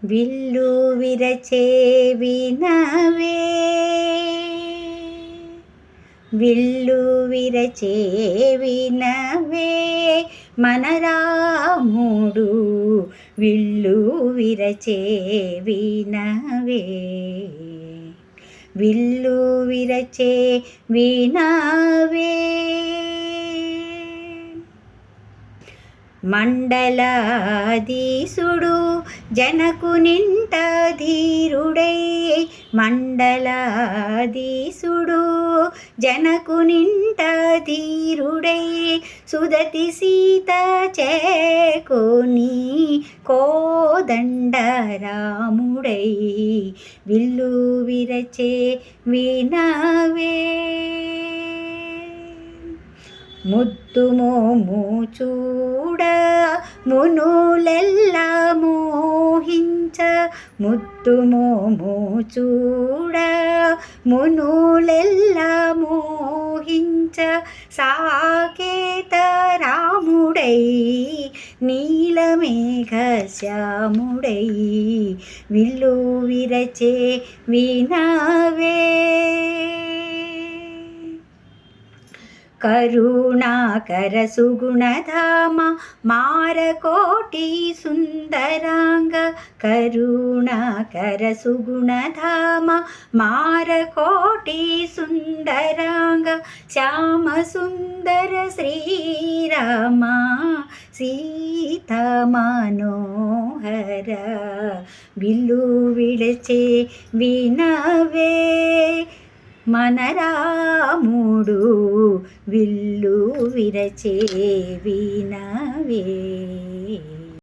విల్లు విరచే వినవే, విల్లు విరచే వినవే, మన రాముడు విల్లు విరచే వినవే, విల్లు విరచే వినవే. మండలాధీశుడు జనకునింట ధీరుడై, మండలాధీశుడు జనకునింట ధీరుడై, సుదతి సీత చేకొని కోదండ రాముడై, విల్లు విరచే వినవే. ముద్దు మోము చూడ మునులెల్ల మోహించ, ముద్దు మోము చూడ మునులెల్ల మోహించ, సాకేత రాముడై నీలమేఘ శ్యాముడై, విల్లు విరచే వినవే. కరుణాకర సుగుణధామ మారకోటి సుందరాంగ, కరుణాకర సుగుణధామ మారకోటి సుందరాంగ, శ్యామ సుందర శ్రీరామ సీతా మనోహర, విల్లు విరచే వినవే, మన రాముడు విల్లు విరచే వినవే.